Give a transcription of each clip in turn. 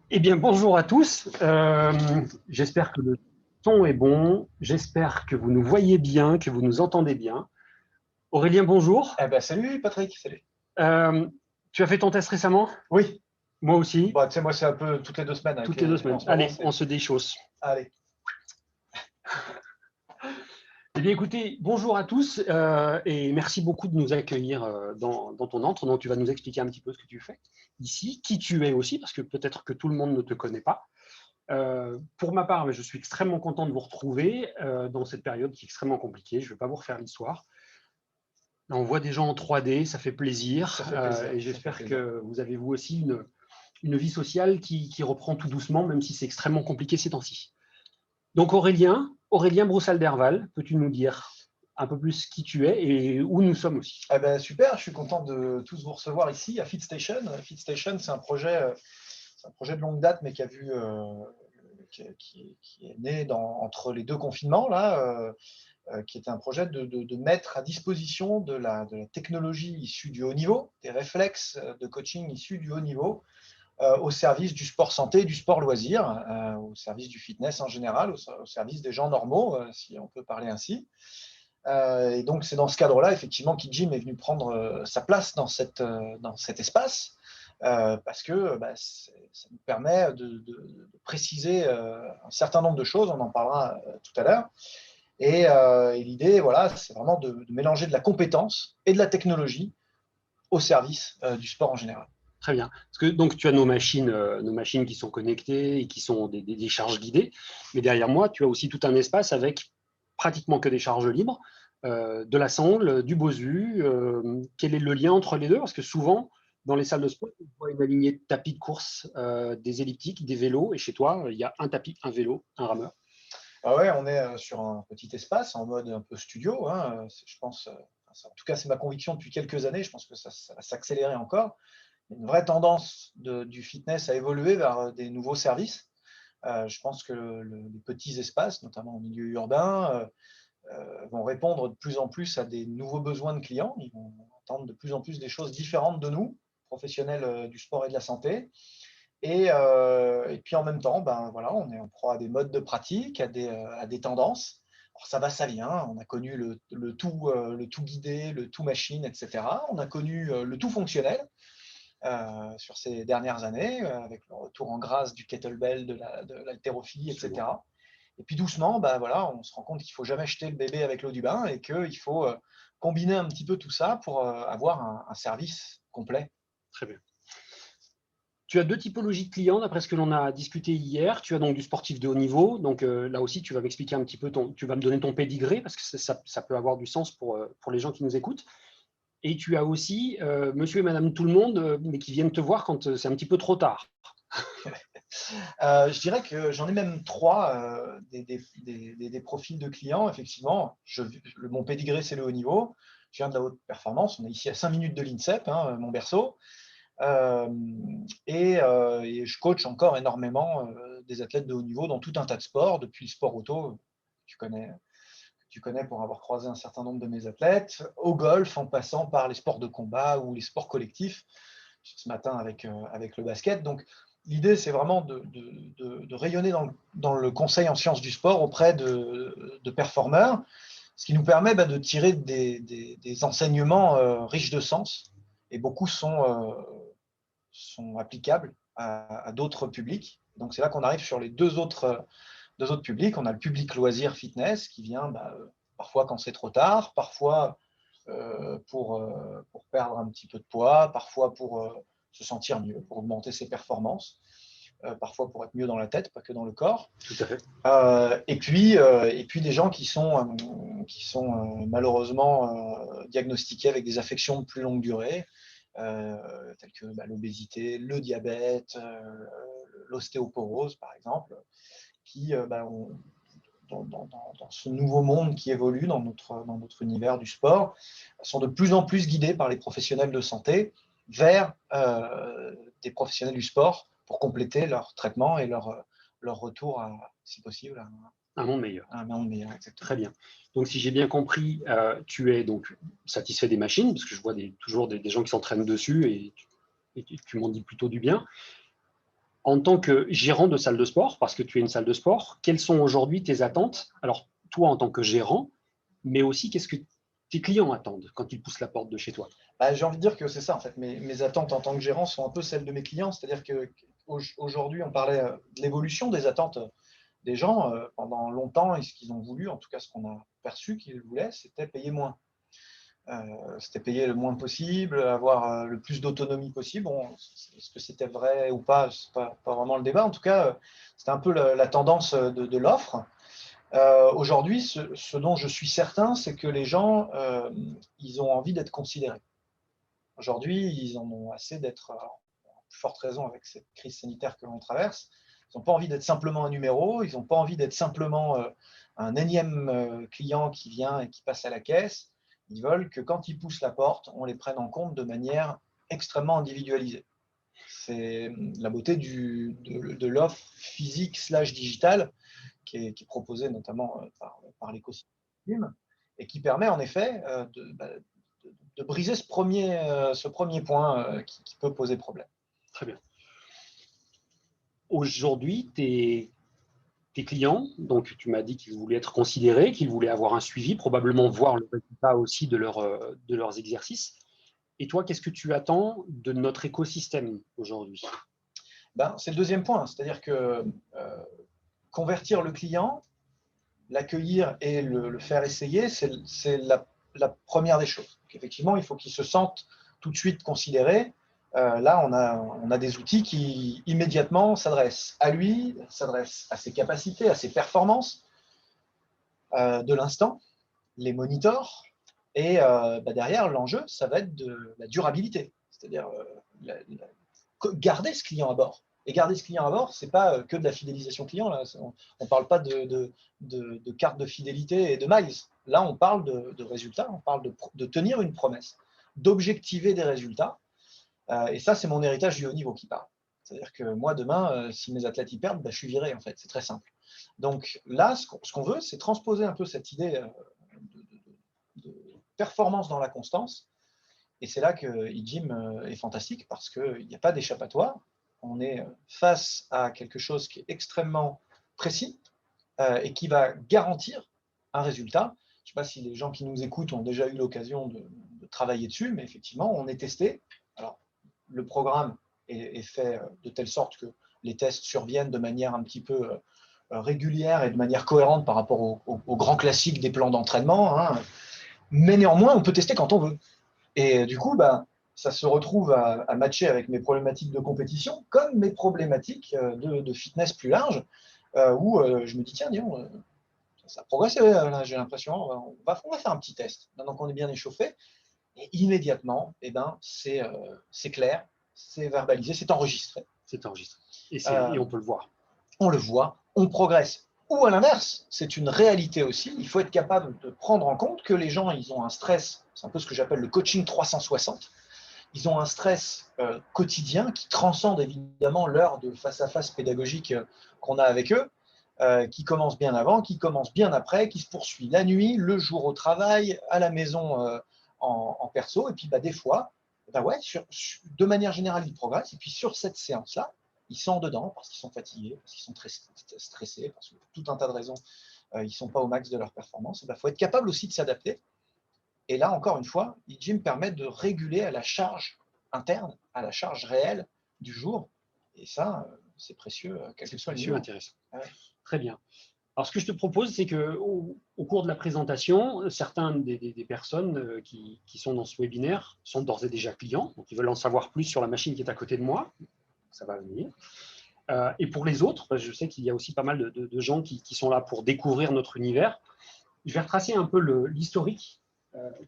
Eh bien, bonjour à tous. J'espère que le son est bon. J'espère que vous nous voyez bien, que vous nous entendez bien. Aurélien, bonjour. Eh ben, salut Patrick, salut. Euh, Tu as fait ton test récemment? Oui, Moi aussi, bah, tu sais, moi c'est un peu toutes les 2 semaines avec toutes les deux en semaines. ce moment, Allez, on c'est. se déchausse. Allez. Eh bien, écoutez, bonjour à tous et merci beaucoup de nous accueillir dans ton antre. Donc, tu vas nous expliquer un petit peu ce que tu fais ici, qui tu es aussi, parce que peut-être que tout le monde ne te connaît pas. Pour ma part, je suis extrêmement content de vous retrouver dans cette période qui est extrêmement compliquée. Je ne vais pas vous refaire l'histoire. Là, on voit des gens en 3D, ça fait Ça plaisir. fait plaisir, Et ça fait j'espère plaisir. que vous avez vous aussi une vie sociale qui reprend tout doucement, même si c'est extrêmement compliqué ces temps-ci. Donc Aurélien Broussal-Derval, peux-tu nous dire un peu plus qui tu es et où nous sommes aussi? Eh ben, super, je suis content de tous vous recevoir ici à FeedStation. FeedStation, c'est un projet de longue date, mais qui a vu, qui est né entre les deux confinements, là, qui était un projet de mettre à disposition de la technologie issue du haut niveau, des réflexes de coaching issus du haut niveau, au service du sport santé, du sport loisir, au service du fitness en général, au service des gens normaux, si on peut parler ainsi. Et donc, c'est dans ce cadre-là, effectivement, qu'Ijim est venu prendre sa place dans cet espace, parce que ça nous permet de préciser un certain nombre de choses, on en parlera tout à l'heure. Et l'idée, voilà, c'est vraiment de mélanger de la compétence et de la technologie au service du sport en général. Très bien. Parce que, donc, tu as nos machines qui sont connectées et qui sont des charges guidées. Mais derrière moi, tu as aussi tout un espace avec pratiquement que des charges libres, de la sangle, du Bosu. Quel est le lien entre les deux? Parce que souvent, dans les salles de sport, on voit une alignée de tapis de course, des elliptiques, des vélos. Et chez toi, il y a un tapis, un vélo, un rameur. Ah ouais, on est sur un petit espace en mode un peu studio, hein, je pense, en tout cas c'est ma conviction depuis quelques années, je pense que ça va s'accélérer encore. Il y a une vraie tendance du fitness à évoluer vers des nouveaux services. Je pense que les petits espaces, notamment en milieu urbain, vont répondre de plus en plus à des nouveaux besoins de clients. Ils vont attendre de plus en plus des choses différentes de nous, professionnels du sport et de la santé. Et puis en même temps, ben, voilà, on est en proie à des modes de pratique, à des tendances. Alors ça va, ça vient. On a connu le tout guidé, le tout machine, etc. On a connu le tout fonctionnel sur ces dernières années, avec le retour en grâce du kettlebell, de l'haltérophilie, Absolument. etc. Et puis doucement, ben, voilà, on se rend compte qu'il ne faut jamais jeter le bébé avec l'eau du bain et qu'il faut combiner un petit peu tout ça pour avoir un service complet. Très bien. Tu as deux typologies de clients, d'après ce que l'on a discuté hier. Tu as donc du sportif de haut niveau. Donc là aussi, tu vas m'expliquer un petit peu, tu vas me donner ton pédigré, parce que ça peut avoir du sens pour les gens qui nous écoutent. Et tu as aussi monsieur et madame tout le monde, mais qui viennent te voir quand c'est un petit peu trop tard. Je dirais que j'en ai même trois, des profils de clients, effectivement. Mon pédigré, c'est le haut niveau. Je viens de la haute performance. On est ici à 5 minutes de l'INSEP, hein, mon berceau. Euh, et je coach encore énormément des athlètes de haut niveau dans tout un tas de sports, depuis le sport auto, tu connais, tu connais pour avoir croisé un certain nombre de mes athlètes, au golf, en passant par les sports de combat ou les sports collectifs, ce matin avec le basket. Donc, l'idée, c'est vraiment de rayonner dans le conseil en sciences du sport auprès de performeurs, ce qui nous permet de tirer des enseignements riches de sens, et beaucoup sont applicables à d'autres publics. Donc, c'est là qu'on arrive sur les deux autres publics. On a le public loisir fitness qui vient parfois quand c'est trop tard, parfois pour perdre un petit peu de poids, parfois pour se sentir mieux, pour augmenter ses performances, parfois pour être mieux dans la tête, pas que dans le corps. Tout à fait. Et puis des gens qui sont malheureusement diagnostiqués avec des affections de plus longue durée, telles que l'obésité, le diabète, l'ostéoporose par exemple, qui dans ce nouveau monde qui évolue dans notre univers du sport, sont de plus en plus guidés par les professionnels de santé vers des professionnels du sport pour compléter leur traitement et leur retour, si possible, Un monde meilleur. à un monde meilleur. Exactement. Très bien. Donc, si j'ai bien compris, tu es donc satisfait des machines, parce que je vois toujours des gens qui s'entraînent dessus et tu m'en dis plutôt du bien. En tant que gérant de salle de sport, parce que tu es une salle de sport, quelles sont aujourd'hui tes attentes? Alors, toi, en tant que gérant, mais aussi, qu'est-ce que tes clients attendent quand ils poussent la porte de chez toi? Bah, j'ai envie de dire que c'est ça, en fait. Mes attentes en tant que gérant sont un peu celles de mes clients. C'est-à-dire qu'aujourd'hui, on parlait de l'évolution des attentes des gens. Pendant longtemps, et ce qu'ils ont voulu, en tout cas ce qu'on a perçu qu'ils voulaient, c'était payer moins. C'était payer le moins possible, avoir le plus d'autonomie possible. Bon, est-ce que c'était vrai ou pas? C'est pas vraiment le débat. En tout cas, c'était un peu la tendance de l'offre. Aujourd'hui, ce dont je suis certain, c'est que les gens, ils ont envie d'être considérés. Aujourd'hui, ils en ont assez d'être, en plus forte raison avec cette crise sanitaire que l'on traverse, ils n'ont pas envie d'être simplement un numéro, ils n'ont pas envie d'être simplement un énième client qui vient et qui passe à la caisse. Ils veulent que quand ils poussent la porte, on les prenne en compte de manière extrêmement individualisée. C'est la beauté de l'offre physique / digitale qui est proposée notamment par l'écosystème et qui permet en effet de briser ce premier point qui peut poser problème. Très bien. Aujourd'hui, tes clients, donc tu m'as dit qu'ils voulaient être considérés, qu'ils voulaient avoir un suivi, probablement voir le résultat aussi de leurs exercices. Et toi, qu'est-ce que tu attends de notre écosystème aujourd'hui? C'est le deuxième point, c'est-à-dire que convertir le client, l'accueillir et le faire essayer, c'est la première des choses. Donc, effectivement, il faut qu'il se sente tout de suite considéré. Là, on a des outils qui immédiatement s'adressent à lui, s'adressent à ses capacités, à ses performances de l'instant, les monitors. Et derrière, l'enjeu, ça va être de la durabilité, c'est-à-dire garder ce client à bord. Et garder ce client à bord, ce n'est pas que de la fidélisation client. Là. On ne parle pas de carte de fidélité et de miles. Là, on parle de résultats, on parle de tenir une promesse, d'objectiver des résultats. Et ça, c'est mon héritage du haut niveau qui parle. C'est-à-dire que moi, demain, si mes athlètes y perdent, je suis viré, en fait. C'est très simple. Donc là, ce qu'on veut, c'est transposer un peu cette idée de performance dans la constance. Et c'est là que eGym est fantastique parce qu'il n'y a pas d'échappatoire. On est face à quelque chose qui est extrêmement précis et qui va garantir un résultat. Je ne sais pas si les gens qui nous écoutent ont déjà eu l'occasion de travailler dessus, mais effectivement, on est testé. Alors, le programme est fait de telle sorte que les tests surviennent de manière un petit peu régulière et de manière cohérente par rapport aux grands classiques des plans d'entraînement. Hein. Mais néanmoins, on peut tester quand on veut. Et du coup, ça se retrouve à matcher avec mes problématiques de compétition, comme mes problématiques de fitness plus large, où je me dis, tiens, disons, ça a progressé, là, j'ai l'impression, on va faire un petit test. Maintenant qu'on est bien échauffé, et immédiatement, c'est clair, c'est verbalisé, c'est enregistré. C'est enregistré. Et on peut le voir. On le voit, on progresse. Ou à l'inverse, c'est une réalité aussi. Il faut être capable de prendre en compte que les gens, ils ont un stress, c'est un peu ce que j'appelle le coaching 360. Ils ont un stress quotidien qui transcende évidemment l'heure de face-à-face pédagogique qu'on a avec eux, qui commence bien avant, qui commence bien après, qui se poursuit la nuit, le jour au travail, à la maison en perso. Et puis des fois, de manière générale, ils progressent. Et puis sur cette séance-là, ils sont dedans parce qu'ils sont fatigués, parce qu'ils sont très stressés, parce que pour tout un tas de raisons, ils ne sont pas au max de leur performance. Il faut être capable aussi de s'adapter. Et là, encore une fois, eGym permet de réguler à la charge interne, à la charge réelle du jour. Et ça, c'est précieux, quel que soit le niveau. C'est intéressant. Ouais. Très bien. Alors, ce que je te propose, c'est qu'au cours de la présentation, certains des personnes qui sont dans ce webinaire sont d'ores et déjà clients, donc ils veulent en savoir plus sur la machine qui est à côté de moi. Ça va venir. Et pour les autres, je sais qu'il y a aussi pas mal de gens qui sont là pour découvrir notre univers. Je vais retracer un peu l'historique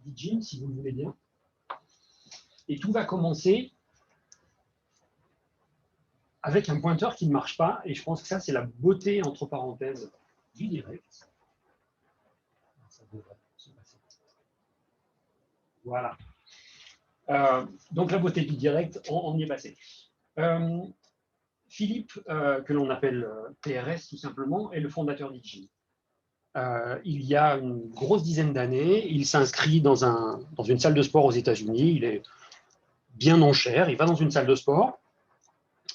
d'eGym, si vous le voulez bien. Et tout va commencer avec un pointeur qui ne marche pas. Et je pense que ça, c'est la beauté, entre parenthèses, du direct. Ça devrait se passer. Voilà. Donc, la beauté du direct, on y est passé. Philippe, que l'on appelle PRS tout simplement, est le fondateur d'eGym. Il y a une grosse dizaine d'années, il s'inscrit dans une salle de sport aux États-Unis. Il est bien non cher. Il va dans une salle de sport.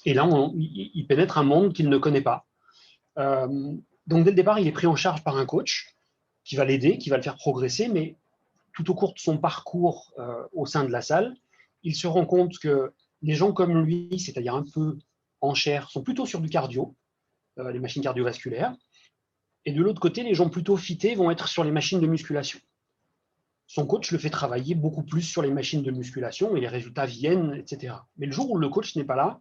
Et là, il pénètre un monde qu'il ne connaît pas. Donc, dès le départ, il est pris en charge par un coach qui va l'aider, qui va le faire progresser, mais tout au cours de son parcours au sein de la salle, il se rend compte que les gens comme lui, c'est-à-dire un peu en chair, sont plutôt sur du cardio, les machines cardiovasculaires, et de l'autre côté, les gens plutôt fités vont être sur les machines de musculation. Son coach le fait travailler beaucoup plus sur les machines de musculation et les résultats viennent, etc. Mais le jour où le coach n'est pas là,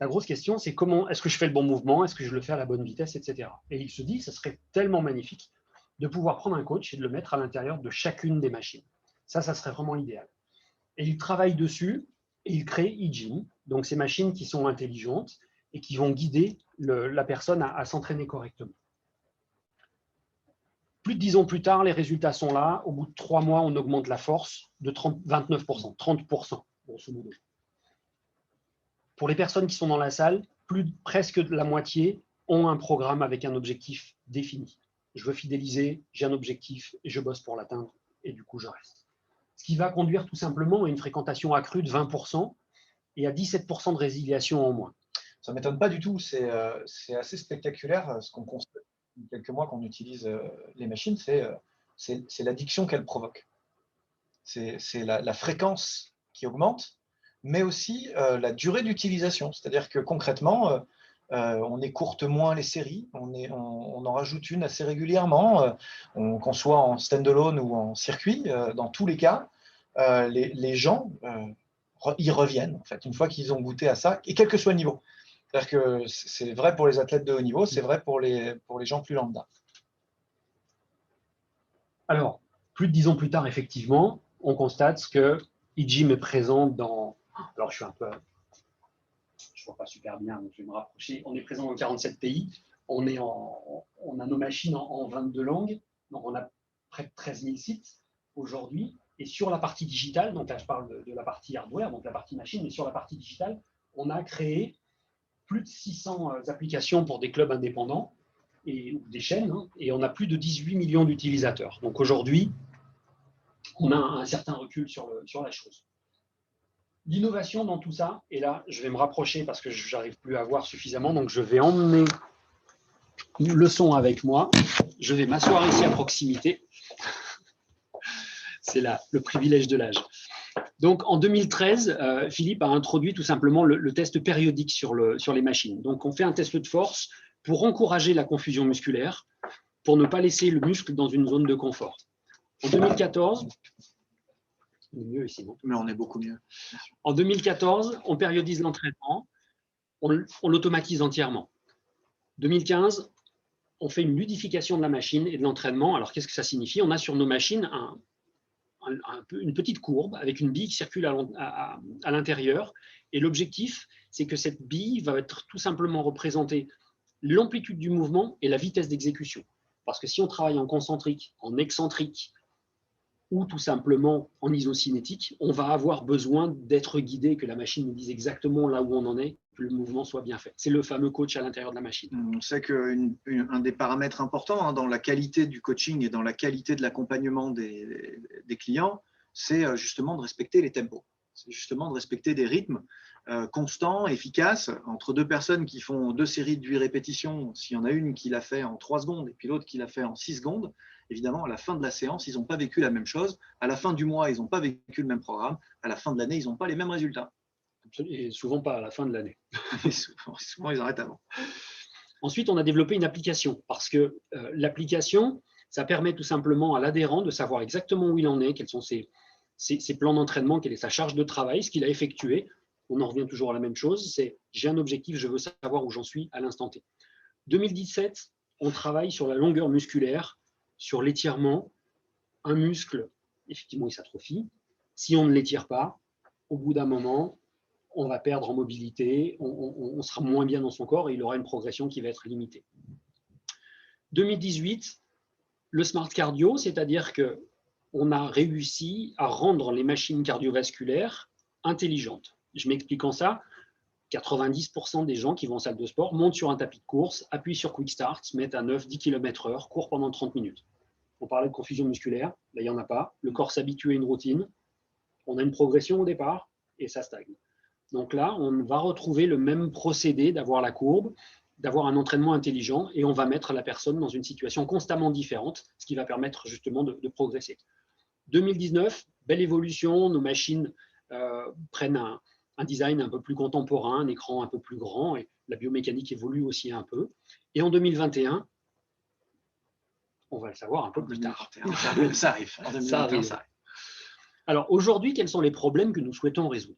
la grosse question, c'est comment est-ce que je fais le bon mouvement, est-ce que je le fais à la bonne vitesse, etc. Et il se dit, ça serait tellement magnifique de pouvoir prendre un coach et de le mettre à l'intérieur de chacune des machines. Ça serait vraiment l'idéal. Et il travaille dessus et il crée eGym, donc ces machines qui sont intelligentes et qui vont guider la personne à s'entraîner correctement. Plus de 10 ans plus tard, les résultats sont là. Au bout de 3 mois, on augmente la force de 29%, 30%, grosso modo. Pour les personnes qui sont dans la salle, presque la moitié ont un programme avec un objectif défini. Je veux fidéliser, j'ai un objectif et je bosse pour l'atteindre et du coup, je reste. Ce qui va conduire tout simplement à une fréquentation accrue de 20% et à 17% de résiliation en moins. Ça ne m'étonne pas du tout. C'est assez spectaculaire ce qu'on constate depuis quelques mois qu'on utilise les machines, c'est l'addiction qu'elles provoquent. C'est la fréquence qui augmente, mais aussi la durée d'utilisation. C'est-à-dire que concrètement, on écourte moins les séries, on en rajoute une assez régulièrement, qu'on soit en stand-alone ou en circuit. Dans tous les cas, les gens y reviennent, en fait, une fois qu'ils ont goûté à ça, et quel que soit le niveau. C'est-à-dire que c'est vrai pour les athlètes de haut niveau, c'est vrai pour les gens plus lambda. Alors, plus de 10 ans plus tard, effectivement, on constate que eGym est présent dans… Alors, je ne vois pas super bien, donc je vais me rapprocher. On est présent dans 47 pays. On a nos machines en 22 langues. Donc, on a près de 13 000 sites aujourd'hui. Et sur la partie digitale, donc là, je parle de la partie hardware, donc la partie machine, mais sur la partie digitale, on a créé plus de 600 applications pour des clubs indépendants ou des chaînes, hein, et on a plus de 18 millions d'utilisateurs. Donc aujourd'hui, on a un certain recul sur la chose. L'innovation dans tout ça, et là, je vais me rapprocher parce que je n'arrive plus à voir suffisamment, donc je vais emmener le son avec moi. Je vais m'asseoir ici à proximité. C'est là le privilège de l'âge. Donc, en 2013, Philippe a introduit tout simplement le test périodique sur les machines. Donc, on fait un test de force pour encourager la confusion musculaire, pour ne pas laisser le muscle dans une zone de confort. En 2014, on est mieux ici, non ? Mais on est beaucoup mieux. En 2014, on périodise l'entraînement, on l'automatise entièrement. 2015, on fait une ludification de la machine et de l'entraînement. Alors, qu'est-ce que ça signifie ? On a sur nos machines une petite courbe avec une bille qui circule à l'intérieur. Et l'objectif, c'est que cette bille va être tout simplement représenter l'amplitude du mouvement et la vitesse d'exécution. Parce que si on travaille en concentrique, en excentrique ou tout simplement en isocinétique, on va avoir besoin d'être guidé, que la machine nous dise exactement là où on en est, que le mouvement soit bien fait. C'est le fameux coach à l'intérieur de la machine. On sait qu'un des paramètres importants dans la qualité du coaching et dans la qualité de l'accompagnement des clients, c'est justement de respecter les tempos. C'est justement de respecter des rythmes constants, efficaces, entre deux personnes qui font 2 séries de 8 répétitions. S'il y en a une qui l'a fait en 3 secondes et puis l'autre qui l'a fait en 6 secondes, évidemment, à la fin de la séance, ils n'ont pas vécu la même chose. À la fin du mois, ils n'ont pas vécu le même programme. À la fin de l'année, ils n'ont pas les mêmes résultats. Et souvent pas à la fin de l'année. Souvent, ils arrêtent avant. Ensuite, on a développé une application parce que l'application, ça permet tout simplement à l'adhérent de savoir exactement où il en est, quels sont ses plans d'entraînement, quelle est sa charge de travail, ce qu'il a effectué. On en revient toujours à la même chose, c'est j'ai un objectif, je veux savoir où j'en suis à l'instant T. 2017, on travaille sur la longueur musculaire, sur l'étirement. Un muscle, effectivement, il s'atrophie. Si on ne l'étire pas, au bout d'un moment, on va perdre en mobilité, on sera moins bien dans son corps et il aura une progression qui va être limitée. 2018, le smart cardio, c'est-à-dire qu'on a réussi à rendre les machines cardiovasculaires intelligentes. Je m'explique en ça, 90% des gens qui vont en salle de sport montent sur un tapis de course, appuient sur Quick Start, se mettent à 9-10 km/h, courent pendant 30 minutes. On parlait de confusion musculaire, là il n'y en a pas. Le corps s'habitue à une routine, on a une progression au départ et ça stagne. Donc là, on va retrouver le même procédé d'avoir la courbe, d'avoir un entraînement intelligent, et on va mettre la personne dans une situation constamment différente, ce qui va permettre justement de progresser. 2019, belle évolution, nos machines prennent un design un peu plus contemporain, un écran un peu plus grand, et la biomécanique évolue aussi un peu. Et en 2021, on va le savoir un peu plus tard. Ça arrive. En 2021, ça arrive. Alors aujourd'hui, quels sont les problèmes que nous souhaitons résoudre?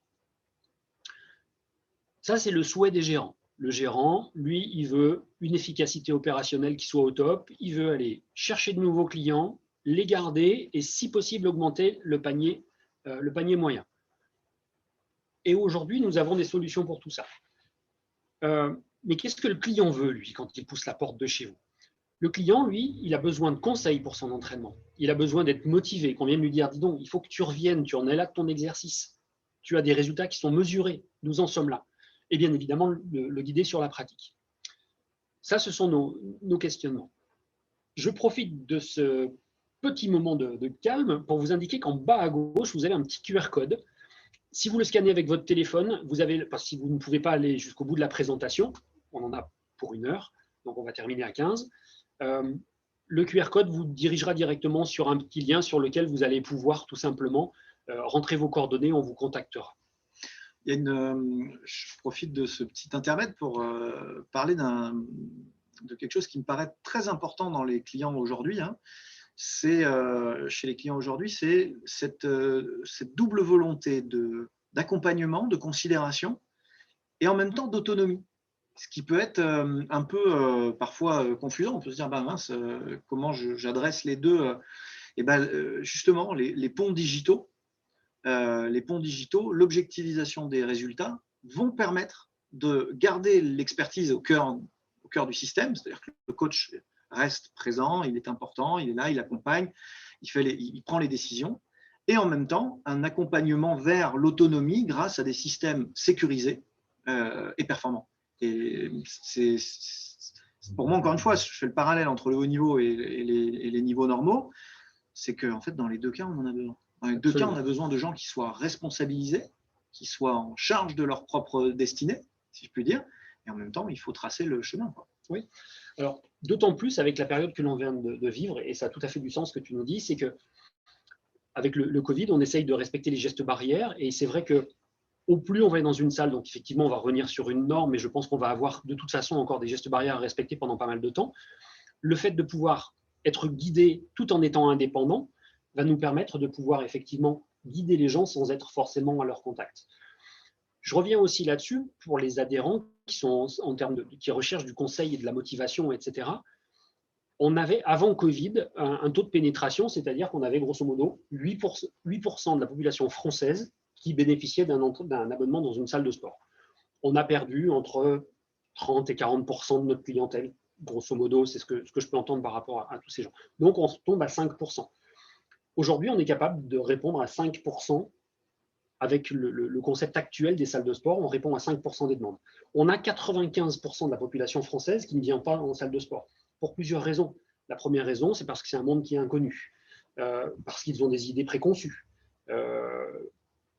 Ça, c'est le souhait des gérants. Le gérant, lui, il veut une efficacité opérationnelle qui soit au top. Il veut aller chercher de nouveaux clients, les garder et, si possible, augmenter le panier moyen. Et aujourd'hui, nous avons des solutions pour tout ça. Mais qu'est-ce que le client veut, lui, quand il pousse la porte de chez vous? Le client, lui, il a besoin de conseils pour son entraînement. Il a besoin d'être motivé, qu'on vienne lui dire, dis donc, il faut que tu reviennes, tu en es là de ton exercice. Tu as des résultats qui sont mesurés, nous en sommes là. Et bien évidemment, le guider sur la pratique. Ça, ce sont nos questionnements. Je profite de ce petit moment de calme pour vous indiquer qu'en bas à gauche, vous avez un petit QR code. Si vous le scannez avec votre téléphone, vous avez, parce que si vous ne pouvez pas aller jusqu'au bout de la présentation, on en a pour 1 heure, donc on va terminer à 15. Le QR code vous dirigera directement sur un petit lien sur lequel vous allez pouvoir tout simplement rentrer vos coordonnées, on vous contactera. Je profite de ce petit intermède pour parler de quelque chose qui me paraît très important dans les clients aujourd'hui. Chez les clients aujourd'hui, c'est cette double volonté d'accompagnement, de considération et en même temps d'autonomie. Ce qui peut être un peu parfois confusant. On peut se dire, mince, comment j'adresse les deux? Justement, les ponts digitaux, l'objectivisation des résultats vont permettre de garder l'expertise au cœur du système, c'est-à-dire que le coach reste présent, il est important, il est là, il accompagne, il prend les décisions, et en même temps, un accompagnement vers l'autonomie grâce à des systèmes sécurisés et performants. Et pour moi, encore une fois, je fais le parallèle entre le haut niveau et les niveaux normaux, c'est qu'en fait, dans les deux cas, on en a besoin. Dans les deux cas, on a besoin de gens qui soient responsabilisés, qui soient en charge de leur propre destinée, si je puis dire, et en même temps, il faut tracer le chemin. Oui, alors d'autant plus avec la période que l'on vient de vivre, et ça a tout à fait du sens ce que tu nous dis, c'est qu'avec le Covid, on essaye de respecter les gestes barrières, et c'est vrai que au plus on va être dans une salle, donc effectivement, on va revenir sur une norme, mais je pense qu'on va avoir de toute façon encore des gestes barrières à respecter pendant pas mal de temps. Le fait de pouvoir être guidé tout en étant indépendant va nous permettre de pouvoir effectivement guider les gens sans être forcément à leur contact. Je reviens aussi là-dessus pour les adhérents qui recherchent du conseil et de la motivation, etc. On avait, avant Covid, un taux de pénétration, c'est-à-dire qu'on avait grosso modo 8% de la population française qui bénéficiait d'un abonnement dans une salle de sport. On a perdu entre 30 et 40% de notre clientèle, grosso modo, c'est ce que je peux entendre par rapport à tous ces gens. Donc, on tombe à 5%. Aujourd'hui, on est capable de répondre à 5%. Avec le concept actuel des salles de sport, on répond à 5% des demandes. On a 95% de la population française qui ne vient pas en salle de sport, pour plusieurs raisons. La première raison, c'est parce que c'est un monde qui est inconnu, parce qu'ils ont des idées préconçues,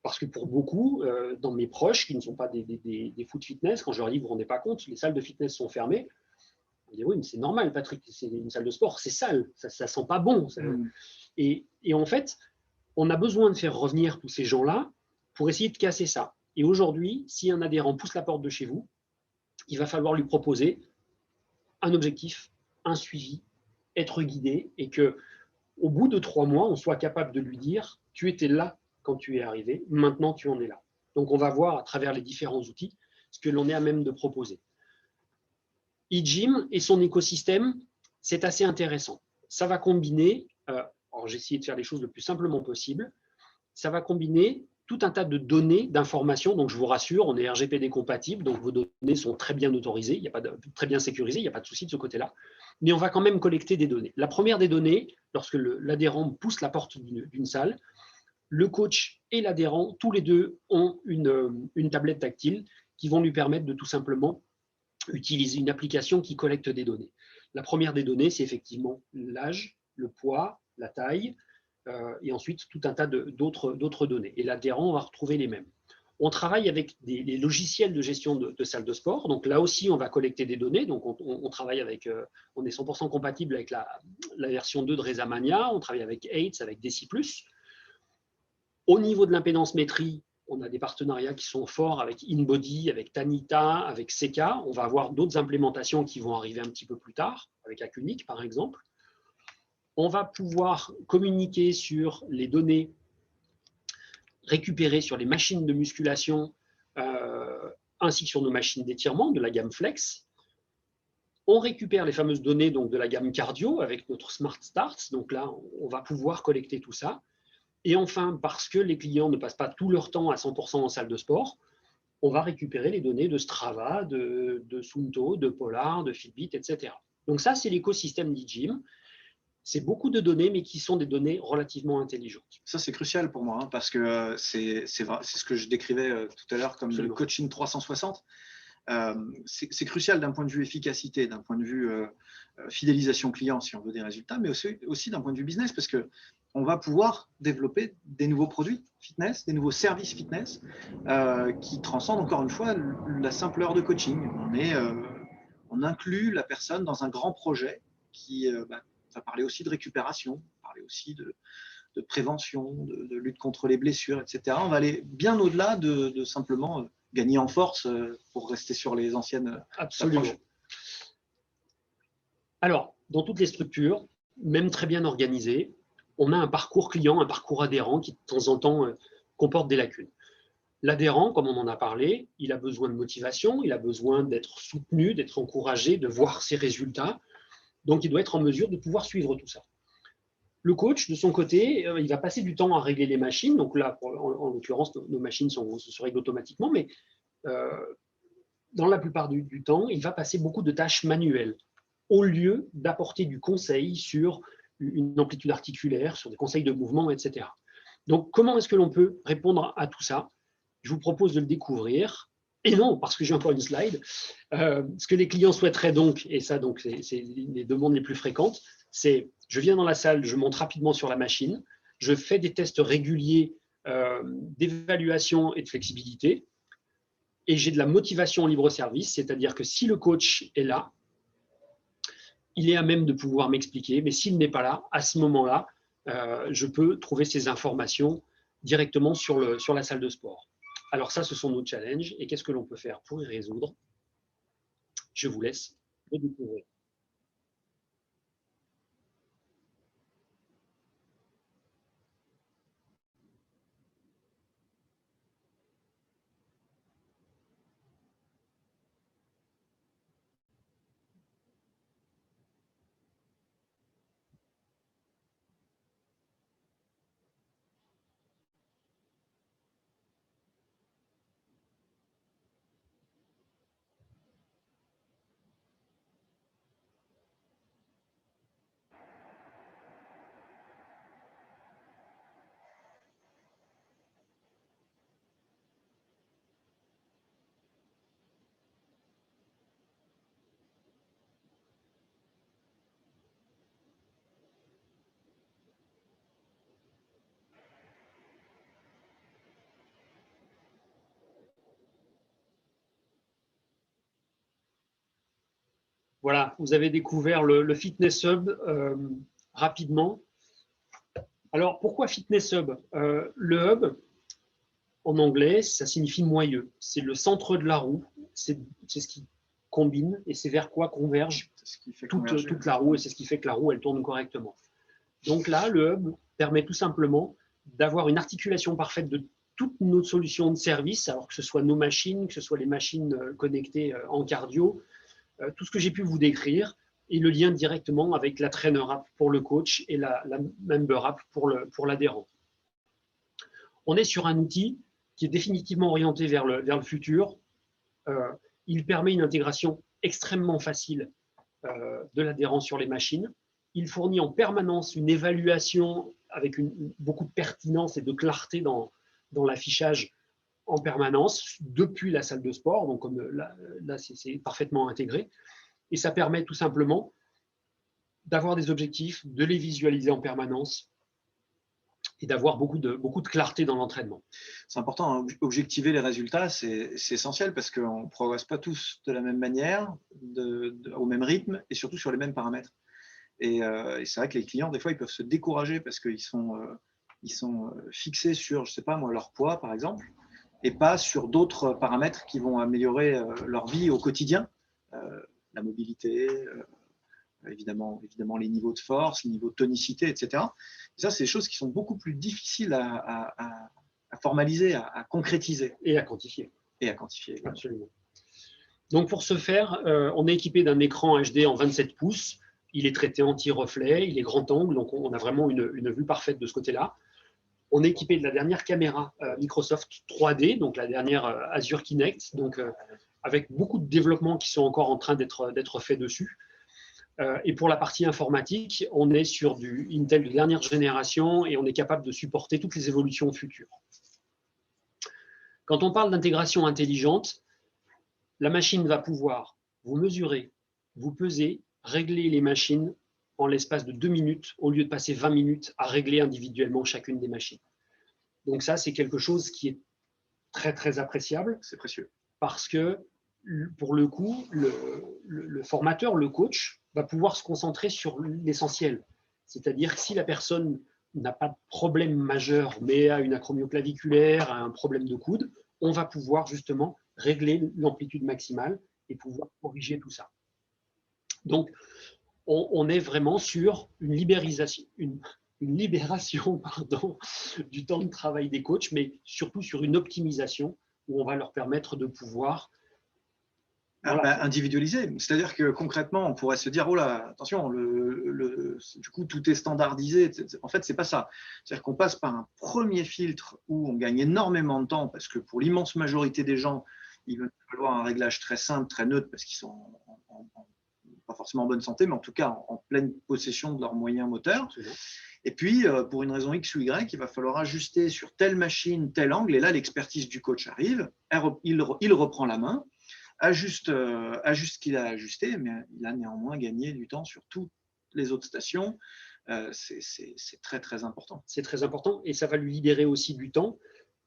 parce que pour beaucoup, dans mes proches, qui ne sont pas des fous de fitness, quand je leur dis, vous ne vous rendez pas compte, les salles de fitness sont fermées, on dit, oui, mais c'est normal, Patrick, c'est une salle de sport, c'est sale, ça ne sent pas bon. Et en fait, on a besoin de faire revenir tous ces gens-là pour essayer de casser ça. Et aujourd'hui, si un adhérent pousse la porte de chez vous, il va falloir lui proposer un objectif, un suivi, être guidé, et qu'au bout de 3 mois, on soit capable de lui dire, tu étais là quand tu es arrivé, maintenant tu en es là. Donc on va voir à travers les différents outils ce que l'on est à même de proposer. eGym et son écosystème, c'est assez intéressant. Ça va combiner, alors j'ai essayé de faire les choses le plus simplement possible, ça va combiner tout un tas de données, d'informations. Donc, je vous rassure, on est RGPD compatible, donc vos données sont très bien autorisées, très bien sécurisées, il n'y a pas de souci de ce côté-là. Mais on va quand même collecter des données. La première des données, lorsque l'adhérent pousse la porte d'une salle, le coach et l'adhérent, tous les deux, ont une tablette tactile qui vont lui permettre de tout simplement utiliser une application qui collecte des données. La première des données, c'est effectivement l'âge, le poids, la taille, et ensuite tout un tas d'autres données. Et l'adhérent va retrouver les mêmes. On travaille avec les logiciels de gestion de salles de sport. Donc là aussi, on va collecter des données. Donc on travaille avec, on est 100% compatible avec la version 2 de Rezamania. On travaille avec AIDS, avec Deci+. Au niveau de l'impédance-métrie, on a des partenariats qui sont forts avec InBody, avec Tanita, avec Seca. On va avoir d'autres implémentations qui vont arriver un petit peu plus tard, avec Acunic par exemple. On va pouvoir communiquer sur les données récupérées sur les machines de musculation ainsi que sur nos machines d'étirement de la gamme Flex. On récupère les fameuses données donc, de la gamme cardio avec notre Smart Starts. Donc là, on va pouvoir collecter tout ça. Et enfin, parce que les clients ne passent pas tout leur temps à 100% en salle de sport, on va récupérer les données de Strava, de Suunto, de Polar, de Fitbit, etc. Donc ça, c'est l'écosystème d'eGym. C'est beaucoup de données, mais qui sont des données relativement intelligentes. Ça, c'est crucial pour moi, hein, parce que c'est ce que je décrivais tout à l'heure comme le coaching 360. C'est crucial d'un point de vue efficacité, d'un point de vue fidélisation client, si on veut des résultats, mais aussi d'un point de vue business, parce que on va pouvoir développer des nouveaux produits fitness, des nouveaux services fitness qui transcendent encore une fois la simple heure de coaching. On inclut la personne dans un grand projet qui va parler aussi de récupération, parler aussi de prévention, de lutte contre les blessures, etc. On va aller bien au-delà de simplement gagner en force pour rester sur les anciennes approches. Alors, dans toutes les structures, même très bien organisées, on a un parcours client, un parcours adhérent qui, de temps en temps, comporte des lacunes. L'adhérent, comme on en a parlé, il a besoin de motivation, il a besoin d'être soutenu, d'être encouragé, de voir ses résultats. Donc, il doit être en mesure de pouvoir suivre tout ça. Le coach, de son côté, il va passer du temps à régler les machines. Donc là, en l'occurrence, nos machines se règlent automatiquement, mais dans la plupart du temps, il va passer beaucoup de tâches manuelles au lieu d'apporter du conseil sur une amplitude articulaire, sur des conseils de mouvement, etc. Donc, comment est-ce que l'on peut répondre à tout ça? Je vous propose de le découvrir. Et non, parce que j'ai encore une slide. Ce que les clients souhaiteraient donc, et ça, donc, c'est les demandes les plus fréquentes, c'est je viens dans la salle, je monte rapidement sur la machine, je fais des tests réguliers d'évaluation et de flexibilité, et j'ai de la motivation en libre service, c'est-à-dire que si le coach est là, il est à même de pouvoir m'expliquer, mais s'il n'est pas là, à ce moment-là, je peux trouver ces informations directement sur la salle de sport. Alors ça, ce sont nos challenges, et qu'est-ce que l'on peut faire pour y résoudre? Je vous laisse le découvrir. Voilà, vous avez découvert le Fitness Hub rapidement. Alors, pourquoi Fitness Hub? Le hub, en anglais, ça signifie moyeu. C'est le centre de la roue. C'est ce qui combine et c'est vers quoi converge toute la roue, et c'est ce qui fait que la roue, elle tourne correctement. Donc là, le hub permet tout simplement d'avoir une articulation parfaite de toutes nos solutions de service, alors que ce soit nos machines, que ce soit les machines connectées en cardio, tout ce que j'ai pu vous décrire, et le lien directement avec la Trainer App pour le coach et la Member App pour l'adhérent. On est sur un outil qui est définitivement orienté vers le futur. Il permet une intégration extrêmement facile de l'adhérent sur les machines. Il fournit en permanence une évaluation avec beaucoup de pertinence et de clarté dans l'affichage en permanence depuis la salle de sport. Donc, comme là c'est parfaitement intégré. Et ça permet tout simplement d'avoir des objectifs, de les visualiser en permanence et d'avoir beaucoup de clarté dans l'entraînement. C'est important, hein, objectiver les résultats, c'est essentiel parce qu'on ne progresse pas tous de la même manière, au même rythme et surtout sur les mêmes paramètres. Et c'est vrai que les clients, des fois, ils peuvent se décourager parce qu'ils sont fixés sur, je sais pas moi, leur poids, par exemple, et pas sur d'autres paramètres qui vont améliorer leur vie au quotidien, la mobilité, évidemment les niveaux de force, les niveaux de tonicité, etc. Et ça, c'est des choses qui sont beaucoup plus difficiles à formaliser, à concrétiser. Et à quantifier. Et à quantifier. Également. Absolument. Donc pour ce faire, on est équipé d'un écran HD en 27 pouces. Il est traité anti-reflet, il est grand angle, donc on a vraiment une vue parfaite de ce côté-là. On est équipé de la dernière caméra Microsoft 3D, donc la dernière Azure Kinect, donc avec beaucoup de développements qui sont encore en train d'être faits dessus. Et pour la partie informatique, on est sur du Intel de dernière génération et on est capable de supporter toutes les évolutions futures. Quand on parle d'intégration intelligente, la machine va pouvoir vous mesurer, vous peser, régler les machines en l'espace de 2 minutes au lieu de passer 20 minutes à régler individuellement chacune des machines. Donc ça, c'est quelque chose qui est très, très appréciable. C'est précieux. Parce que, pour le coup, le formateur, le coach, va pouvoir se concentrer sur l'essentiel. C'est-à-dire que si la personne n'a pas de problème majeur, mais a une acromioclaviculaire, a un problème de coude, on va pouvoir justement régler l'amplitude maximale et pouvoir corriger tout ça. Donc, on est vraiment sur une libération du temps de travail des coachs, mais surtout sur une optimisation où on va leur permettre de pouvoir individualiser. C'est-à-dire que concrètement, on pourrait se dire, oh là, attention, du coup, tout est standardisé. En fait, c'est pas ça. C'est-à-dire qu'on passe par un premier filtre où on gagne énormément de temps parce que pour l'immense majorité des gens, il va falloir un réglage très simple, très neutre parce qu'ils sont pas forcément en bonne santé, mais en tout cas en pleine possession de leurs moyens moteurs. Et puis, pour une raison X ou Y, il va falloir ajuster sur telle machine, tel angle. Et là, l'expertise du coach arrive. Il reprend la main, ajuste ce qu'il a ajusté, mais il a néanmoins gagné du temps sur toutes les autres stations. C'est très, très important. C'est très important et ça va lui libérer aussi du temps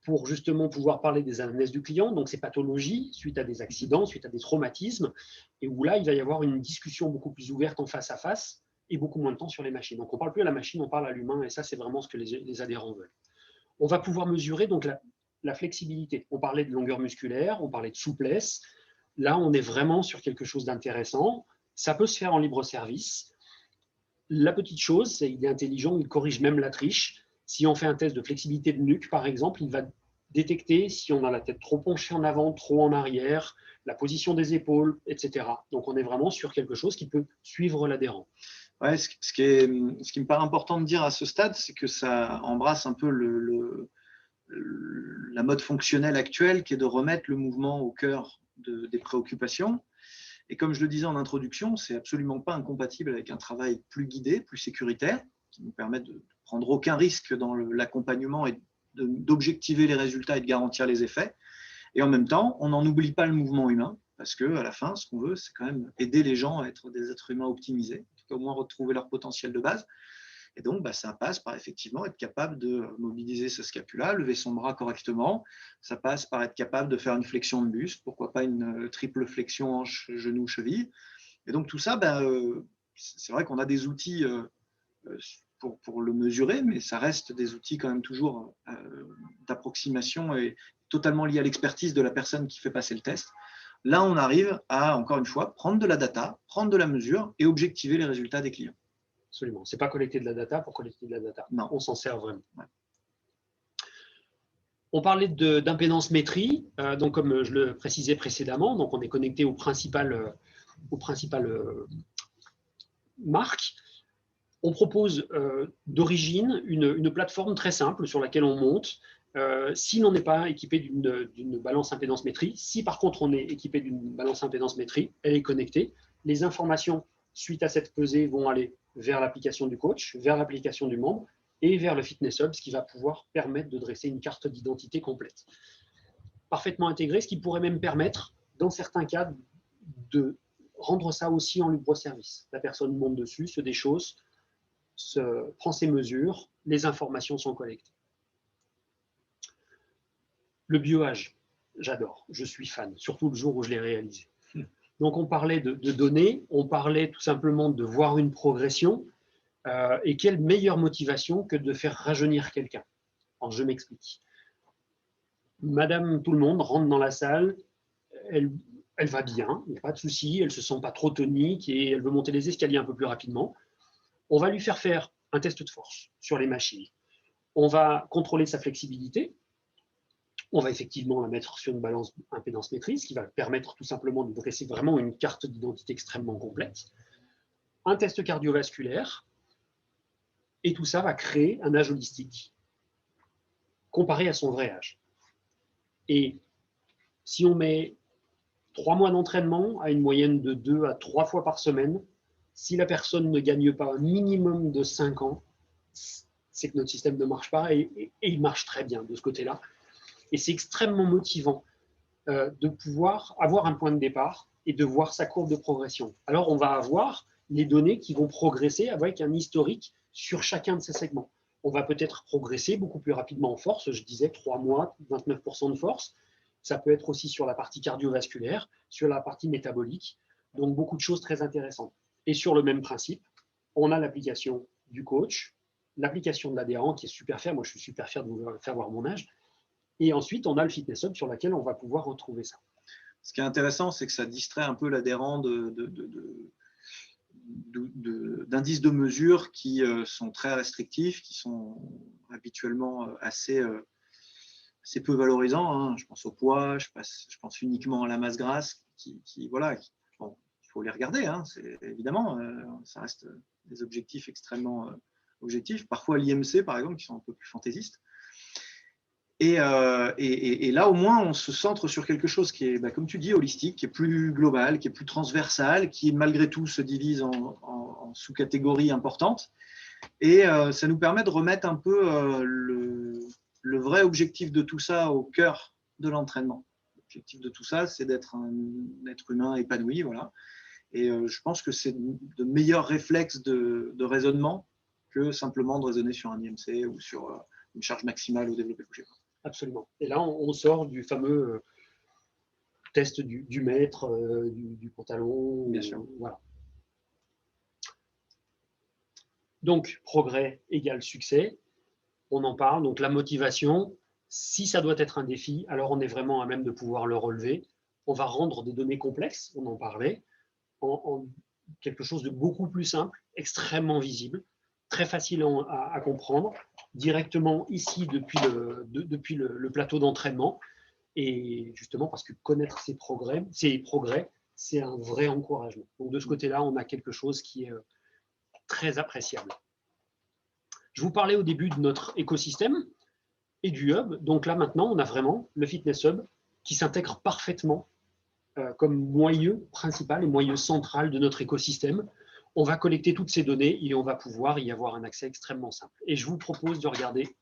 pour justement pouvoir parler des anamnèses du client, donc ces pathologies suite à des accidents, suite à des traumatismes, et où là, il va y avoir une discussion beaucoup plus ouverte en face à face et beaucoup moins de temps sur les machines. Donc, on ne parle plus à la machine, on parle à l'humain, et ça, c'est vraiment ce que les adhérents veulent. On va pouvoir mesurer donc la flexibilité. On parlait de longueur musculaire, on parlait de souplesse. Là, on est vraiment sur quelque chose d'intéressant. Ça peut se faire en libre service. La petite chose, c'est qu'il est intelligent, il corrige même la triche. Si on fait un test de flexibilité de nuque, par exemple, il va détecter si on a la tête trop penchée en avant, trop en arrière, la position des épaules, etc. Donc, on est vraiment sur quelque chose qui peut suivre l'adhérent. Ouais, ce qui me paraît important de dire à ce stade, c'est que ça embrasse un peu la mode fonctionnelle actuelle qui est de remettre le mouvement au cœur des préoccupations. Et comme je le disais en introduction, c'est absolument pas incompatible avec un travail plus guidé, plus sécuritaire, qui nous permet de prendre aucun risque dans l'accompagnement et d'objectiver les résultats et de garantir les effets. Et en même temps, on n'en oublie pas le mouvement humain, parce qu'à la fin, ce qu'on veut, c'est quand même aider les gens à être des êtres humains optimisés, en tout cas au moins retrouver leur potentiel de base. Et donc, ça passe par effectivement être capable de mobiliser sa scapula, lever son bras correctement. Ça passe par être capable de faire une flexion de buste, pourquoi pas une triple flexion hanche, genou, cheville. Et donc, tout ça, c'est vrai qu'on a des outils pour le mesurer, mais ça reste des outils quand même toujours d'approximation et totalement liés à l'expertise de la personne qui fait passer le test. Là, on arrive à, encore une fois, prendre de la data, prendre de la mesure et objectiver les résultats des clients. Absolument. Ce n'est pas collecter de la data pour collecter de la data. Non. On s'en sert vraiment. Ouais. On parlait d'impédance métrie, donc comme je le précisais précédemment, donc on est connecté aux principales marques. On propose d'origine une plateforme très simple sur laquelle on monte. Si l'on n'est pas équipé d'une balance impédance métrie, si par contre on est équipé d'une balance impédance métrie, elle est connectée. Les informations suite à cette pesée vont aller vers l'application du coach, vers l'application du membre et vers le Fitness Hub, ce qui va pouvoir permettre de dresser une carte d'identité complète. Parfaitement intégré, ce qui pourrait même permettre, dans certains cas, de rendre ça aussi en libre service. La personne monte dessus, se déchausse, prend ses mesures, les informations sont collectées. Le bioage, j'adore, je suis fan, surtout le jour où je l'ai réalisé. Donc on parlait de données, on parlait tout simplement de voir une progression, et quelle meilleure motivation que de faire rajeunir quelqu'un. Alors je m'explique. Madame tout le monde rentre dans la salle, elle, elle va bien, il n'y a pas de souci, elle ne se sent pas trop tonique et elle veut monter les escaliers un peu plus rapidement. On va lui faire un test de force sur les machines. On va contrôler sa flexibilité. On va effectivement la mettre sur une balance impédance maîtrise qui va permettre tout simplement de dresser vraiment une carte d'identité extrêmement complète. Un test cardiovasculaire. Et tout ça va créer un âge holistique comparé à son vrai âge. Et si on met 3 mois d'entraînement à une moyenne de 2 à 3 fois par semaine, si la personne ne gagne pas un minimum de 5 ans, c'est que notre système ne marche pas et il marche très bien de ce côté-là. Et c'est extrêmement motivant de pouvoir avoir un point de départ et de voir sa courbe de progression. Alors, on va avoir les données qui vont progresser avec un historique sur chacun de ces segments. On va peut-être progresser beaucoup plus rapidement en force. Je disais 3 mois, 29% de force. Ça peut être aussi sur la partie cardiovasculaire, sur la partie métabolique. Donc, beaucoup de choses très intéressantes. Et sur le même principe, on a l'application du coach, l'application de l'adhérent qui est super fière. Moi, je suis super fier de vous faire voir mon âge. Et ensuite, on a le Fitness Hub sur lequel on va pouvoir retrouver ça. Ce qui est intéressant, c'est que ça distrait un peu l'adhérent d'indices de mesure qui sont très restrictifs, qui sont habituellement assez peu valorisants. Hein. Je pense au poids, je pense uniquement à la masse grasse, voilà, bon, il faut les regarder, hein, évidemment, ça reste des objectifs extrêmement objectifs. Parfois l'IMC, par exemple, qui sont un peu plus fantaisistes. Et là, au moins, on se centre sur quelque chose qui est, comme tu dis, holistique, qui est plus global, qui est plus transversal, qui, malgré tout, se divise en sous-catégories importantes. Et ça nous permet de remettre un peu le vrai objectif de tout ça au cœur de l'entraînement. L'objectif de tout ça, c'est d'être un être humain épanoui. Voilà. Et je pense que c'est de meilleurs réflexes de raisonnement que simplement de raisonner sur un IMC ou sur une charge maximale au développé couché. Absolument. Et là, on sort du fameux test du mètre, du pantalon. Bien sûr. Voilà. Donc, progrès égale succès. On en parle. Donc, la motivation, si ça doit être un défi, alors on est vraiment à même de pouvoir le relever. On va rendre des données complexes, on en parlait, en quelque chose de beaucoup plus simple, extrêmement visible, très facile à comprendre, directement ici depuis le plateau d'entraînement. Et justement, parce que connaître ses progrès, c'est un vrai encouragement. Donc de ce côté-là, on a quelque chose qui est très appréciable. Je vous parlais au début de notre écosystème et du hub. Donc là, maintenant, on a vraiment le Fitness Hub qui s'intègre parfaitement comme moyeu principal et moyeu central de notre écosystème. On va collecter toutes ces données et on va pouvoir y avoir un accès extrêmement simple. Et je vous propose de regarder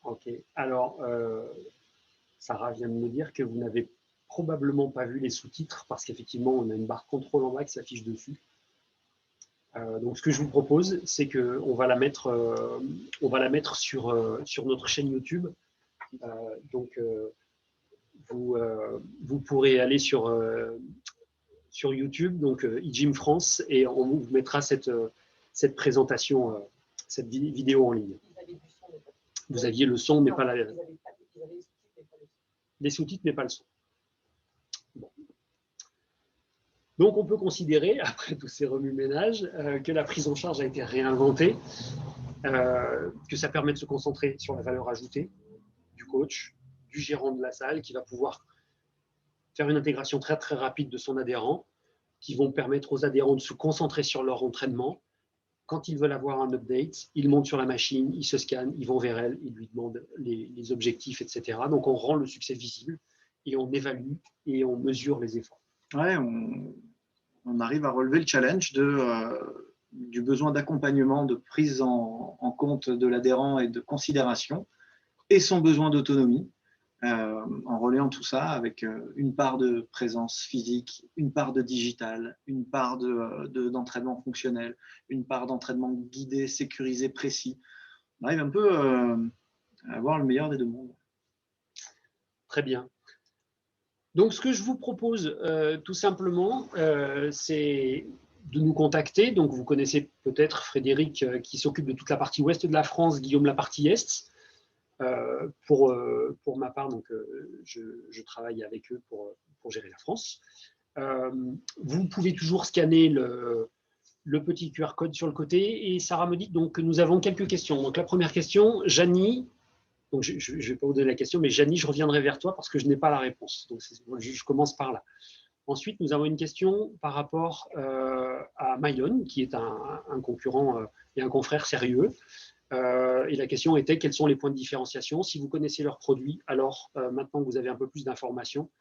Ok. Alors, Sarah vient de me dire que vous n'avez probablement pas vu les sous-titres parce qu'effectivement, on a une barre contrôle en bas qui s'affiche dessus. Donc, ce que je vous propose, c'est qu'on va la mettre, sur notre chaîne YouTube. Donc, vous pourrez aller sur YouTube, donc eGym France, et on vous mettra cette présentation, cette vidéo en ligne. Vous aviez le son, mais pas les sous-titres, mais pas le son. Bon. Donc, on peut considérer, après tous ces remue-ménages, que la prise en charge a été réinventée, que ça permet de se concentrer sur la valeur ajoutée du coach, du gérant de la salle, qui va pouvoir faire une intégration très, très rapide de son adhérent, qui vont permettre aux adhérents de se concentrer sur leur entraînement. Quand ils veulent avoir un update, ils montent sur la machine, ils se scannent, ils vont vers elle, ils lui demandent les objectifs, etc. Donc, on rend le succès visible et on évalue et on mesure les efforts. Ouais, on arrive à relever le challenge du besoin d'accompagnement, de prise en compte de l'adhérent et de considération, et son besoin d'autonomie, en relayant tout ça avec une part de présence physique, une part de digital, une part d'entraînement fonctionnel, une part d'entraînement guidé, sécurisé, précis. On arrive un peu à avoir le meilleur des deux mondes. Très bien. Donc, ce que je vous propose, tout simplement, c'est de nous contacter. Donc, vous connaissez peut-être Frédéric qui s'occupe de toute la partie ouest de la France, Guillaume la partie est. Pour ma part, donc, je travaille avec eux pour gérer la France. Vous pouvez toujours scanner le petit QR code sur le côté. Et Sarah me dit donc, que nous avons quelques questions. Donc, la première question, Janie. Donc, je ne vais pas vous donner la question, mais Janie, je reviendrai vers toi parce que je n'ai pas la réponse. Donc, je commence par là. Ensuite, nous avons une question par rapport à Mylon, qui est un concurrent et un confrère sérieux. Et la question était, quels sont les points de différenciation? Si vous connaissez leurs produits, alors maintenant que vous avez un peu plus d'informations,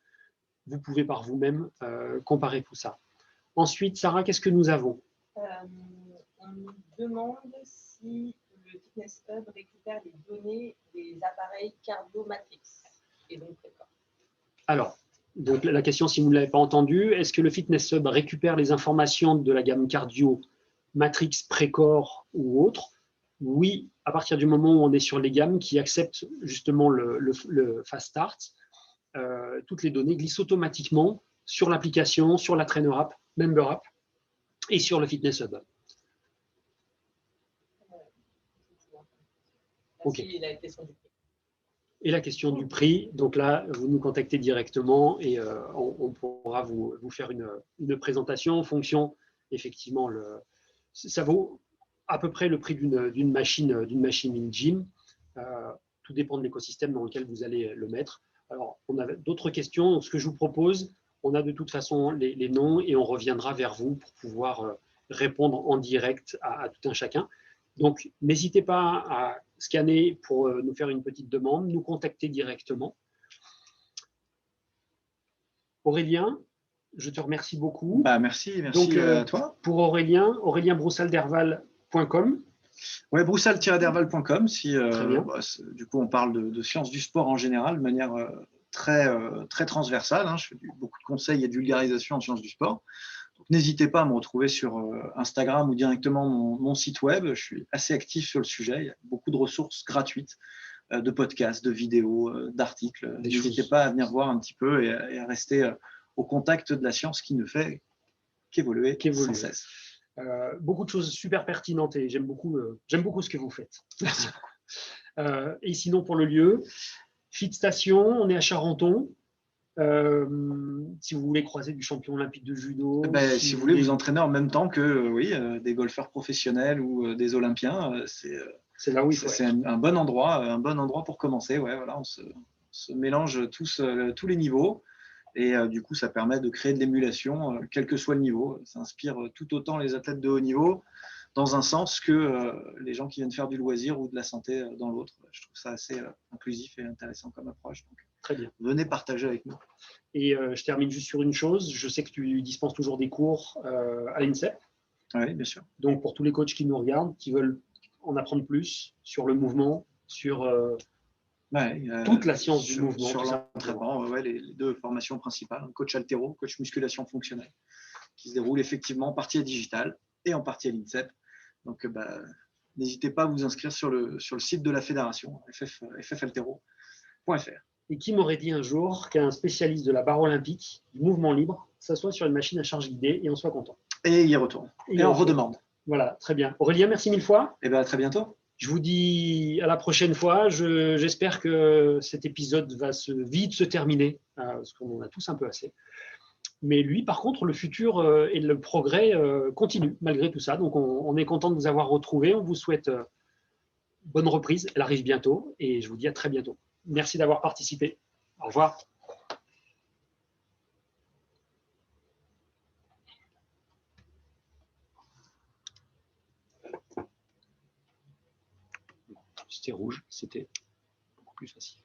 vous pouvez par vous-même comparer tout ça. Ensuite, Sarah, qu'est-ce que nous avons? On nous demande si le Fitness Hub récupère les données des appareils Cardio-Matrix et donc Précor. Alors, donc la question, si vous ne l'avez pas entendue, est-ce que le Fitness Hub récupère les informations de la gamme Cardio, Matrix, Précor ou autre? Oui, à partir du moment où on est sur les gammes qui acceptent justement le Fast Start, toutes les données glissent automatiquement sur l'application, sur la Trainer App, Member App et sur le Fitness Hub. Ok. Et la question du prix, donc là, vous nous contactez directement et on pourra vous faire une présentation en fonction, effectivement, ça vaut à peu près le prix d'une machine in-gym. Tout dépend de l'écosystème dans lequel vous allez le mettre. Alors, on a d'autres questions. Donc, ce que je vous propose, on a de toute façon les noms et on reviendra vers vous pour pouvoir répondre en direct à tout un chacun. Donc, n'hésitez pas à scanner pour nous faire une petite demande, nous contacter directement. Aurélien, je te remercie beaucoup. Merci donc, à toi. Pour Aurélien broussalderval.com. Ouais, broussal-derval.com. Si, du coup, on parle de sciences du sport en général, de manière très transversale. Hein. Je fais beaucoup de conseils et de vulgarisation en sciences du sport. N'hésitez pas à me retrouver sur Instagram ou directement mon site web. Je suis assez actif sur le sujet. Il y a beaucoup de ressources gratuites, de podcasts, de vidéos, d'articles. N'hésitez pas à venir voir un petit peu et à rester au contact de la science qui ne fait qu'évoluer sans cesse. Beaucoup de choses super pertinentes et j'aime beaucoup ce que vous faites. Merci beaucoup. Et sinon, pour le lieu, Fit Station, on est à Charenton. Si vous voulez croiser du champion olympique de judo. Si vous voulez vous entraîner en même temps que des golfeurs professionnels ou des olympiens, c'est là où il faut. C'est un bon endroit pour commencer. Ouais, voilà, on se mélange tous les niveaux et du coup, ça permet de créer de l'émulation, quel que soit le niveau. Ça inspire tout autant les athlètes de haut niveau dans un sens que les gens qui viennent faire du loisir ou de la santé dans l'autre. Je trouve ça assez inclusif et intéressant comme approche. Donc, très bien. Venez partager avec nous. Et je termine juste sur une chose. Je sais que tu dispenses toujours des cours à l'INSEP. Oui, bien sûr. Donc, pour tous les coachs qui nous regardent, qui veulent en apprendre plus sur le mouvement, sur Ouais, toute la science du mouvement. Sur l'entraînement, les deux formations principales, coach altéro, coach musculation fonctionnelle, qui se déroule effectivement en partie à Digital et en partie à l'INSEP. Donc, n'hésitez pas à vous inscrire sur le site de la fédération, ffaltero.fr. Et qui m'aurait dit un jour qu'un spécialiste de la barre olympique, du mouvement libre, s'assoit sur une machine à charge guidée et on soit content. Et il y retourne. Et on redemande. Voilà, très bien. Aurélien, merci 1000 fois. Et bien, à très bientôt. Je vous dis à la prochaine fois. J'espère que cet épisode va vite se terminer, parce qu'on en a tous un peu assez. Mais lui, par contre, le futur et le progrès continuent malgré tout ça. Donc, on est content de vous avoir retrouvés. On vous souhaite bonne reprise. Elle arrive bientôt et je vous dis à très bientôt. Merci d'avoir participé. Au revoir. C'était rouge, c'était beaucoup plus facile.